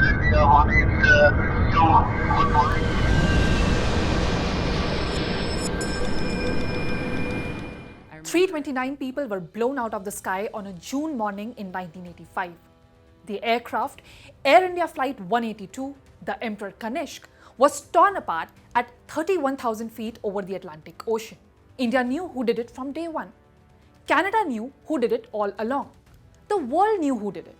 India, morning to good morning. 329 people were blown out of the sky on a June morning in 1985. The aircraft, Air India Flight 182, the Emperor Kanishka, was torn apart at 31,000 feet over the Atlantic Ocean. India knew who did it from day one. Canada knew who did it all along. The world knew who did it.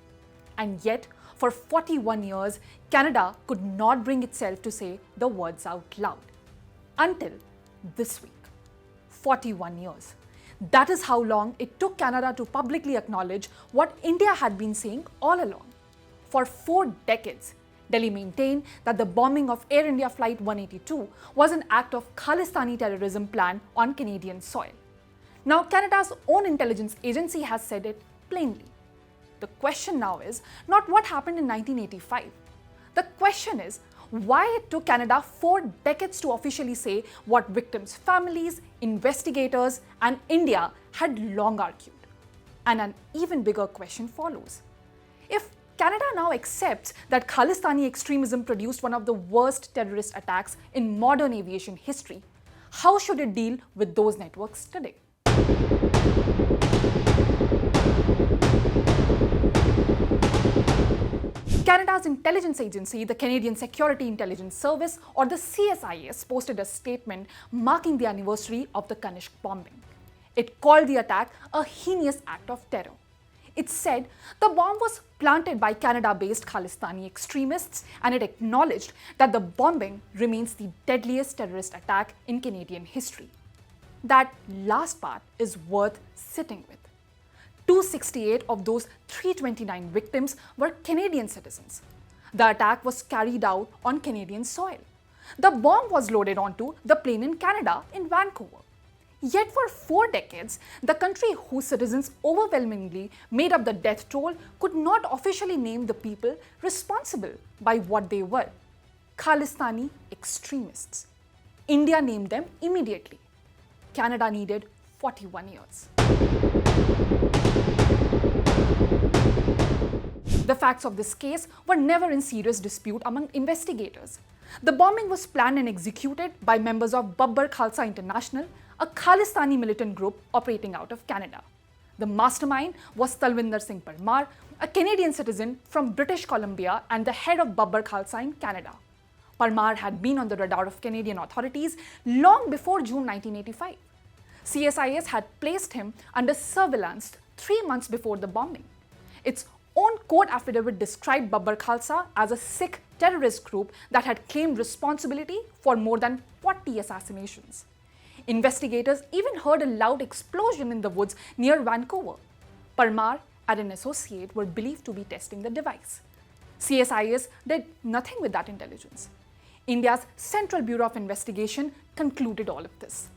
And yet, for 41 years, Canada could not bring itself to say the words out loud. Until this week. 41 years. That is how long it took Canada to publicly acknowledge what India had been saying all along. For 4 decades, Delhi maintained that the bombing of Air India Flight 182 was an act of Khalistani terrorism planned on Canadian soil. Now, Canada's own intelligence agency has said it plainly. The question now is not what happened in 1985. The question is why it took Canada 4 decades to officially say what victims' families, investigators, and India had long argued. And an even bigger question follows. If Canada now accepts that Khalistani extremism produced one of the worst terrorist attacks in modern aviation history, how should it deal with those networks today? Canada's intelligence agency, the Canadian Security Intelligence Service, or the CSIS, posted a statement marking the anniversary of the Kanishka bombing. It called the attack a heinous act of terror. It said the bomb was planted by Canada-based Khalistani extremists, and it acknowledged that the bombing remains the deadliest terrorist attack in Canadian history. That last part is worth sitting with. 268 of those 329 victims were Canadian citizens. The attack was carried out on Canadian soil. The bomb was loaded onto the plane in Canada in Vancouver. Yet for 4 decades, the country whose citizens overwhelmingly made up the death toll could not officially name the people responsible by what they were: Khalistani extremists. India named them immediately. Canada needed 41 years. The facts of this case were never in serious dispute among investigators. The bombing was planned and executed by members of Babbar Khalsa International, a Khalistani militant group operating out of Canada. The mastermind was Talwinder Singh Parmar, a Canadian citizen from British Columbia and the head of Babbar Khalsa in Canada. Parmar had been on the radar of Canadian authorities long before June 1985. CSIS had placed him under surveillance 3 months before the bombing. Its own court affidavit described Babbar Khalsa as a Sikh terrorist group that had claimed responsibility for more than 40 assassinations. Investigators even heard a loud explosion in the woods near Vancouver. Parmar and an associate were believed to be testing the device. CSIS did nothing with that intelligence. India's Central Bureau of Investigation concluded all of this.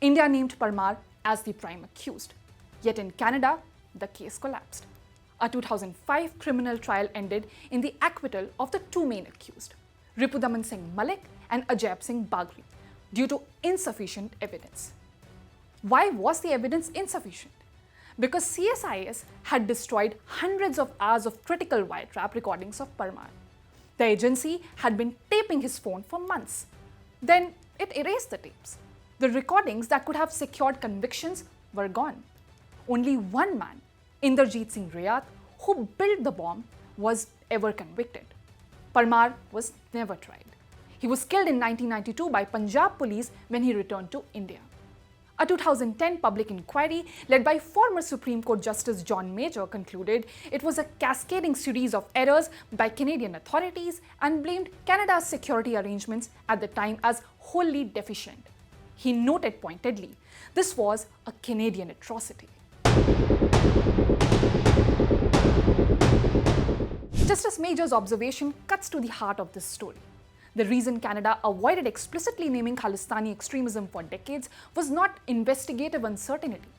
India named Parmar as the prime accused. Yet in Canada, the case collapsed. A 2005 criminal trial ended in the acquittal of the 2 main accused, Ripudaman Singh Malik and Ajay Singh Bagri, due to insufficient evidence. Why was the evidence insufficient? Because CSIS had destroyed hundreds of hours of critical wiretap recordings of Parmar. The agency had been taping his phone for months. Then it erased the tapes. The recordings that could have secured convictions were gone. Only one man, Inderjeet Singh Rayat, who built the bomb, was ever convicted. Parmar was never tried. He was killed in 1992 by Punjab police when he returned to India. A 2010 public inquiry led by former Supreme Court Justice John Major concluded it was a cascading series of errors by Canadian authorities and blamed Canada's security arrangements at the time as wholly deficient. He noted pointedly, this was a Canadian atrocity. Justice Major's observation cuts to the heart of this story. The reason Canada avoided explicitly naming Khalistani extremism for decades was not investigative uncertainty.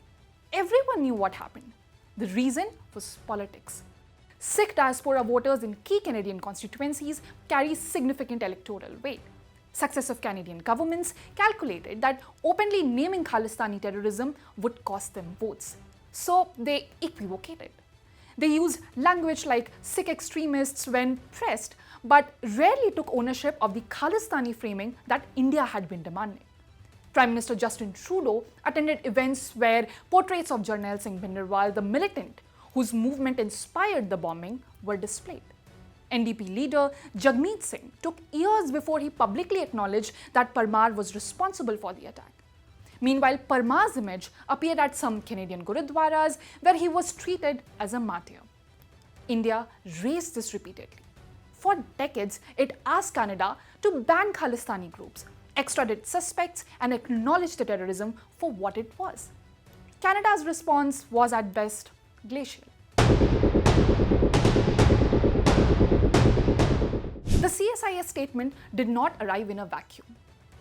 Everyone knew what happened. The reason was politics. Sikh diaspora voters in key Canadian constituencies carry significant electoral weight. Successive Canadian governments calculated that openly naming Khalistani terrorism would cost them votes. So they equivocated. They used language like Sikh extremists when pressed, but rarely took ownership of the Khalistani framing that India had been demanding. Prime Minister Justin Trudeau attended events where portraits of Jarnail Singh Bhinderwal, the militant whose movement inspired the bombing, were displayed. NDP leader Jagmeet Singh took years before he publicly acknowledged that Parmar was responsible for the attack. Meanwhile, Parmar's image appeared at some Canadian gurudwaras where he was treated as a martyr. India raised this repeatedly. For decades, it asked Canada to ban Khalistani groups, extradite suspects, and acknowledge the terrorism for what it was. Canada's response was at best glacial. The CSIS statement did not arrive in a vacuum.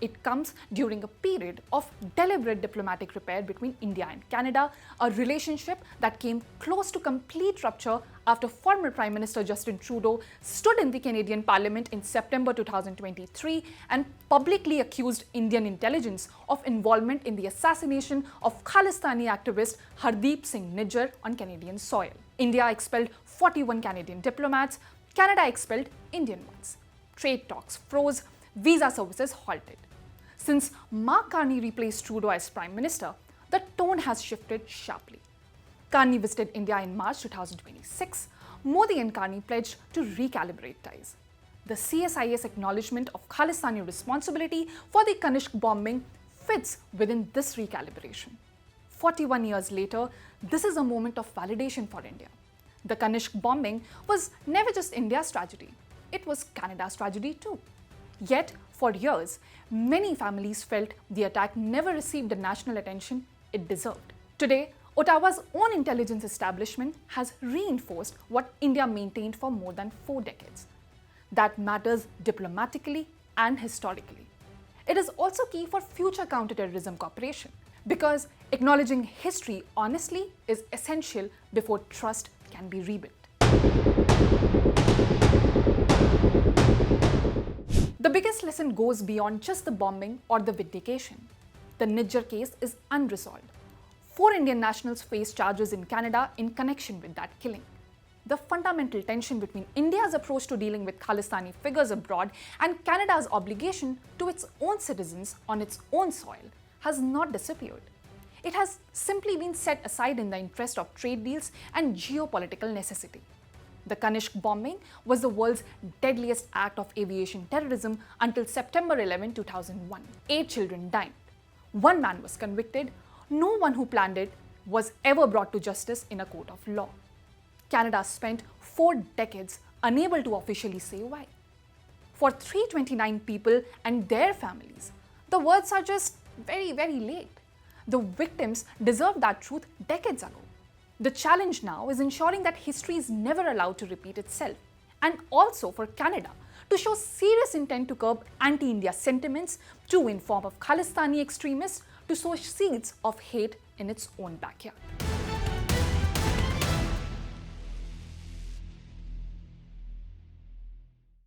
It comes during a period of deliberate diplomatic repair between India and Canada, a relationship that came close to complete rupture after former Prime Minister Justin Trudeau stood in the Canadian Parliament in September 2023 and publicly accused Indian intelligence of involvement in the assassination of Khalistani activist Hardeep Singh Nijjar on Canadian soil. India expelled 41 Canadian diplomats, Canada expelled Indian ones. Trade talks froze, visa services halted. Since Mark Carney replaced Trudeau as Prime Minister, the tone has shifted sharply. Carney visited India in March 2026. Modi and Carney pledged to recalibrate ties. The CSIS acknowledgement of Khalistani responsibility for the Kanishka bombing fits within this recalibration. 41 years later, this is a moment of validation for India. The Kanishka bombing was never just India's tragedy. It was Canada's tragedy too. Yet, for years, many families felt the attack never received the national attention it deserved. Today, Ottawa's own intelligence establishment has reinforced what India maintained for more than 4 decades. That matters diplomatically and historically. It is also key for future counterterrorism cooperation because acknowledging history honestly is essential before trust can be rebuilt. The biggest lesson goes beyond just the bombing or the vindication. The Nijjar case is unresolved. 4 Indian nationals face charges in Canada in connection with that killing. The fundamental tension between India's approach to dealing with Khalistani figures abroad and Canada's obligation to its own citizens on its own soil has not disappeared. It has simply been set aside in the interest of trade deals and geopolitical necessity. The Kanishka bombing was the world's deadliest act of aviation terrorism until September 11, 2001. 8 children died. 1 man was convicted. No one who planned it was ever brought to justice in a court of law. Canada spent 4 decades unable to officially say why. For 329 people and their families, the words are just very, very late. The victims deserved that truth decades ago. The challenge now is ensuring that history is never allowed to repeat itself, and also for Canada to show serious intent to curb anti-India sentiments to in form of Khalistani extremists to sow seeds of hate in its own backyard.